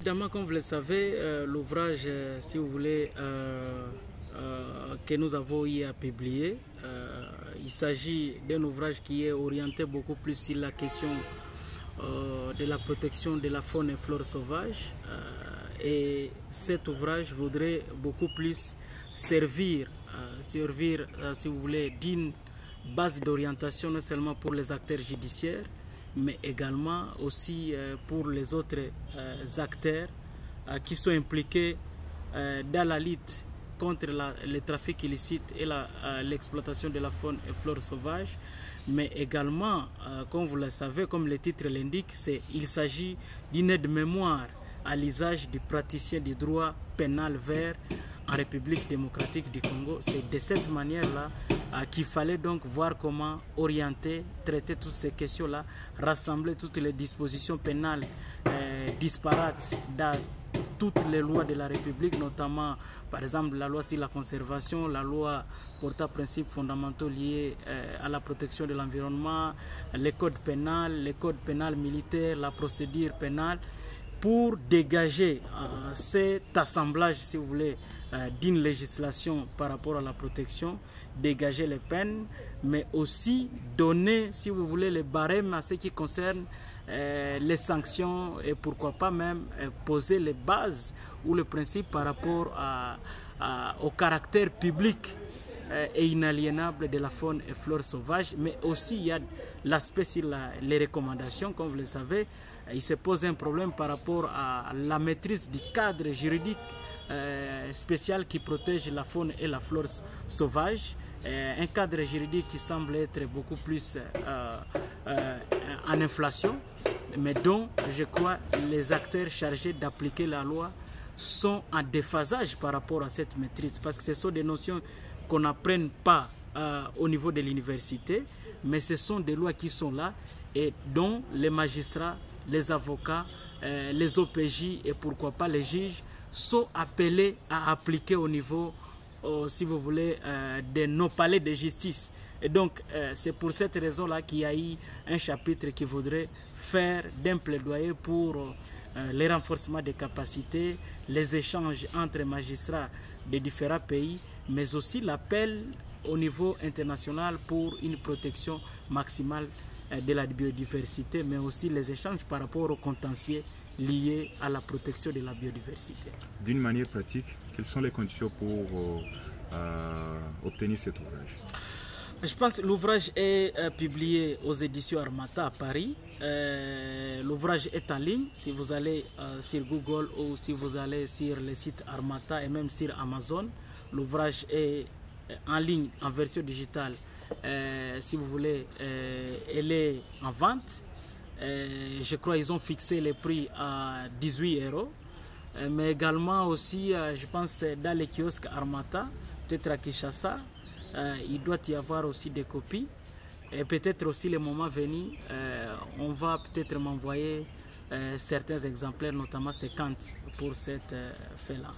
Évidemment, comme vous le savez, l'ouvrage, si vous voulez, que nous avons eu à publier, il s'agit d'un ouvrage qui est orienté beaucoup plus sur la question de la protection de la faune et flore sauvage. Et cet ouvrage voudrait beaucoup plus servir, si vous voulez, d'une base d'orientation non seulement pour les acteurs judiciaires, mais également aussi pour les autres acteurs qui sont impliqués dans la lutte contre le trafic illicite et l'exploitation de la faune et flore sauvage, mais également, comme vous le savez, comme le titre l'indique, il s'agit d'une aide-mémoire à l'usage du praticien du droit pénal vert en République démocratique du Congo. C'est de cette manière-là qu'il fallait donc voir comment orienter, traiter toutes ces questions-là, rassembler toutes les dispositions pénales disparates dans toutes les lois de la République, notamment par exemple la loi sur la conservation, la loi portant principes fondamentaux liés à la protection de l'environnement, les codes pénal militaire, la procédure pénale, pour dégager cet assemblage, si vous voulez, d'une législation par rapport à la protection, dégager les peines, mais aussi donner, si vous voulez, les barèmes à ce qui concerne les sanctions et pourquoi pas même poser les bases ou le principe par rapport au caractère public et inaliénable de la faune et flore sauvage, mais aussi il y a l'aspect sur les recommandations, comme vous le savez. Il se pose un problème par rapport à la maîtrise du cadre juridique spécial qui protège la faune et la flore sauvage, un cadre juridique qui semble être beaucoup plus en inflation, mais dont je crois les acteurs chargés d'appliquer la loi sont en déphasage par rapport à cette maîtrise, parce que ce sont des notions qu'on n'apprenne pas au niveau de l'université, mais ce sont des lois qui sont là et dont les magistrats, les avocats, les OPJ et pourquoi pas les juges sont appelés à appliquer au niveau, si vous voulez, de nos palais de justice. Et donc, c'est pour cette raison-là qu'il y a eu un chapitre qui voudrait faire d'un plaidoyer pour le renforcement des capacités, les échanges entre magistrats de différents pays, mais aussi l'appel au niveau international pour une protection maximale de la biodiversité, mais aussi les échanges par rapport aux contentieux liés à la protection de la biodiversité. D'une manière pratique, quelles sont les conditions pour obtenir cet ouvrage? Je pense que l'ouvrage est publié aux éditions Armata à Paris. L'ouvrage est en ligne. Si vous allez sur Google ou si vous allez sur le site Armata et même sur Amazon, l'ouvrage est en ligne en version digitale. Si vous voulez, elle est en vente. Je crois qu'ils ont fixé les prix à 18 €. Mais également aussi, je pense, dans les kiosques Armata, peut-être à Kinshasa, il doit y avoir aussi des copies. Et peut-être aussi le moment venu, on va peut-être m'envoyer certains exemplaires, notamment 50 pour cette fait-là.